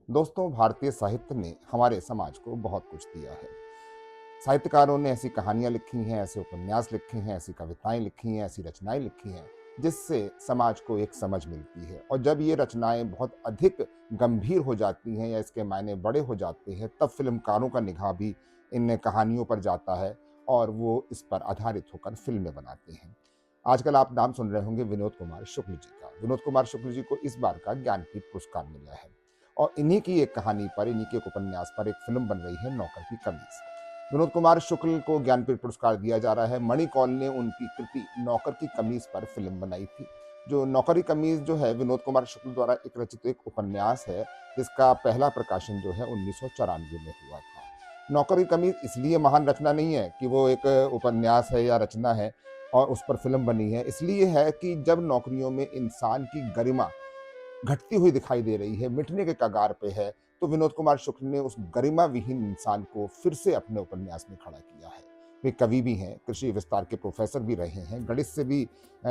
दोस्तों, भारतीय साहित्य ने हमारे समाज को बहुत कुछ दिया है। साहित्यकारों ने ऐसी कहानियाँ लिखी हैं, ऐसे उपन्यास लिखे हैं, ऐसी कविताएँ लिखी हैं, ऐसी रचनाएँ लिखी हैं, जिससे समाज को एक समझ मिलती है। और जब ये रचनाएँ बहुत अधिक गंभीर हो जाती हैं या इसके मायने बड़े हो जाते हैं, तब फ़िल्मकारों का निगाह भी इन कहानियों पर जाता है और वो इस पर आधारित होकर फ़िल्में बनाते हैं। आजकल आप नाम सुन रहे होंगे विनोद कुमार शुक्ल जी का। विनोद कुमार शुक्ल जी को इस बार का ज्ञानपीठ पुरस्कार मिला है। और इन्हीं की एक कहानी पर, इन्हीं के एक उपन्यास पर एक फिल्म बन रही है, नौकर की कमीज। विनोद कुमार शुक्ल को ज्ञानपीठ पुरस्कार दिया जा रहा है। मणिकौल ने उनकी कृति नौकर की कमीज पर फिल्म बनाई थी। जो नौकर की कमीज जो है, विनोद कुमार शुक्ल द्वारा एक रचित एक उपन्यास है, जिसका पहला प्रकाशन जो है 1994 में हुआ था। नौकर की कमीज इसलिए महान रचना नहीं है कि वो एक उपन्यास है या रचना है और उस पर फिल्म बनी है। इसलिए है कि जब नौकरियों में इंसान की गरिमा घटती हुई दिखाई दे रही है, मिटने के कगार पे है, तो विनोद कुमार शुक्ल ने उस गरिमा विहीन इंसान को फिर से अपने उपन्यास में खड़ा किया है। वे कवि भी हैं, कृषि विस्तार के प्रोफेसर भी रहे हैं, गणित से भी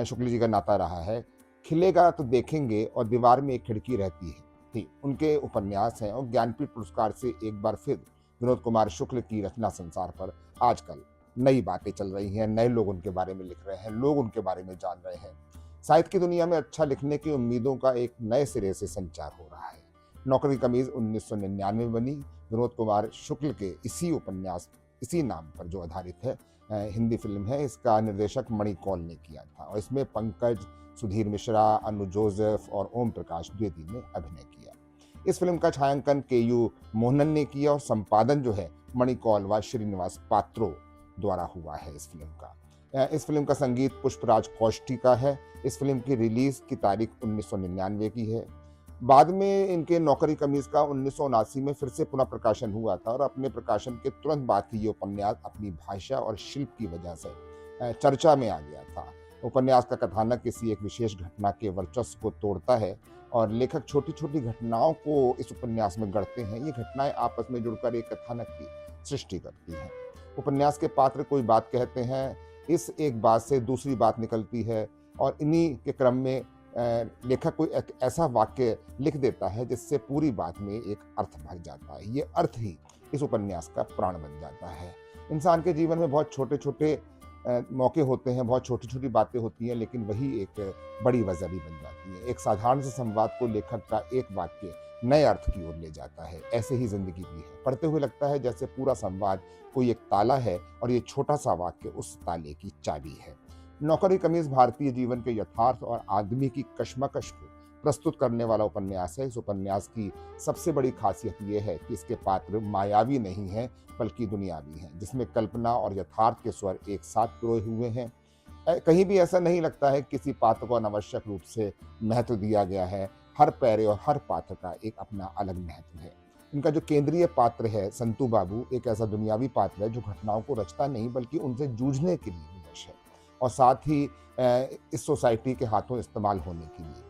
शुक्ल जी का नाता रहा है। खिलेगा तो देखेंगे और दीवार में एक खिड़की रहती है थी, उनके उपन्यास हैं। और ज्ञानपीठ पुरस्कार से एक बार फिर विनोद कुमार शुक्ल की रचना संसार पर आजकल नई बातें चल रही हैं, नए लोग उनके बारे में लिख रहे हैं, लोग उनके बारे में जान रहे हैं। साहित्य की दुनिया में अच्छा लिखने की उम्मीदों का एक नए सिरे से संचार हो रहा है। नौकर की कमीज 1999 में बनी। विनोद कुमार शुक्ल के इसी उपन्यास, इसी नाम पर जो आधारित है, हिंदी फिल्म है। इसका निर्देशक मणिकौल ने किया था और इसमें पंकज, सुधीर मिश्रा, अनु जोसेफ और ओम प्रकाश द्विवेदी ने अभिनय किया। इस फिल्म का छायांकन के.यू. मोहनन ने किया और संपादन जो है मणिकौल व श्रीनिवास पात्रो द्वारा हुआ है इस फिल्म का। इस फिल्म का संगीत पुष्पराज कौष्टी का है। इस फिल्म की रिलीज की तारीख 1999 की है। बाद में इनके नौकरी कमीज का 1979 में फिर से पुनः प्रकाशन हुआ था और अपने प्रकाशन के तुरंत बाद ही ये उपन्यास अपनी भाषा और शिल्प की वजह से चर्चा में आ गया था। उपन्यास का कथानक किसी एक विशेष घटना के वर्चस्व को तोड़ता है और लेखक छोटी छोटी घटनाओं को इस उपन्यास में गढ़ते हैं। ये घटनाएं आपस में जुड़कर एक कथानक की सृष्टि करती हैं। उपन्यास के पात्र कोई बात कहते हैं, इस एक बात से दूसरी बात निकलती है और इन्हीं के क्रम में लेखक कोई एक ऐसा वाक्य लिख देता है जिससे पूरी बात में एक अर्थ भर जाता है। ये अर्थ ही इस उपन्यास का प्राण बन जाता है। इंसान के जीवन में बहुत छोटे छोटे मौके होते हैं, बहुत छोटी छोटी बातें होती हैं, लेकिन वही एक बड़ी वजह भी बन जाती है। एक साधारण से संवाद को लेखक का एक वाक्य नए अर्थ की ओर ले जाता है। ऐसे ही जिंदगी भी है। पढ़ते हुए लगता है जैसे पूरा संवाद कोई एक ताला है और ये छोटा सा वाक्य उस ताले की चाबी है। नौकरी कमीज भारतीय जीवन के यथार्थ और आदमी की कश्मकश को प्रस्तुत करने वाला उपन्यास है। इस उपन्यास की सबसे बड़ी खासियत यह है कि इसके पात्र मायावी नहीं हैं, बल्कि दुनियावी हैं, जिसमें कल्पना और यथार्थ के स्वर एक साथ पिरोए हुए हैं। कहीं भी ऐसा नहीं लगता है किसी पात्र को अनावश्यक रूप से महत्व दिया गया है। हर पैरे और हर पात्र का एक अपना अलग महत्व है। इनका जो केंद्रीय पात्र है, संतू बाबू, एक ऐसा दुनियावी पात्र है जो घटनाओं को रचता नहीं बल्कि उनसे जूझने के लिए विवश है और साथ ही इस सोसाइटी के हाथों इस्तेमाल होने के लिए।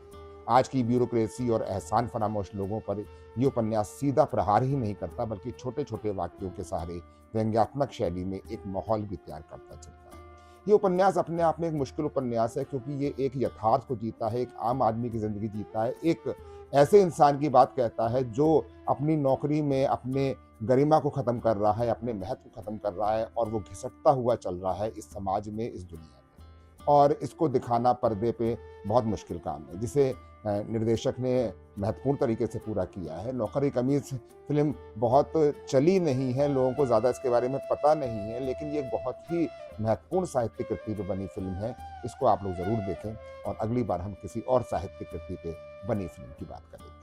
आज की ब्यूरोक्रेसी और एहसान फरामोश लोगों पर ये उपन्यास सीधा प्रहार ही नहीं करता, बल्कि छोटे छोटे वाक्यों के सहारे व्यंग्यात्मक शैली में एक माहौल भी तैयार करता चलता है। ये उपन्यास अपने आप में एक मुश्किल उपन्यास है, क्योंकि ये एक यथार्थ को जीता है, एक आम आदमी की जिंदगी जीता है, एक ऐसे इंसान की बात कहता है जो अपनी नौकरी में अपने गरिमा को खत्म कर रहा है, अपने महत्व को खत्म कर रहा है और वो घिसटता हुआ चल रहा है इस समाज में, इस दुनिया में। और इसको दिखाना पर्दे पे बहुत मुश्किल काम है, जिसे निर्देशक ने महत्वपूर्ण तरीके से पूरा किया है। नौकरी कमीज फिल्म बहुत चली नहीं है, लोगों को ज़्यादा इसके बारे में पता नहीं है, लेकिन ये बहुत ही महत्वपूर्ण साहित्य कृति पे बनी फिल्म है। इसको आप लोग ज़रूर देखें और अगली बार हम किसी और साहित्य कृति पे बनी फिल्म की बात करेंगे।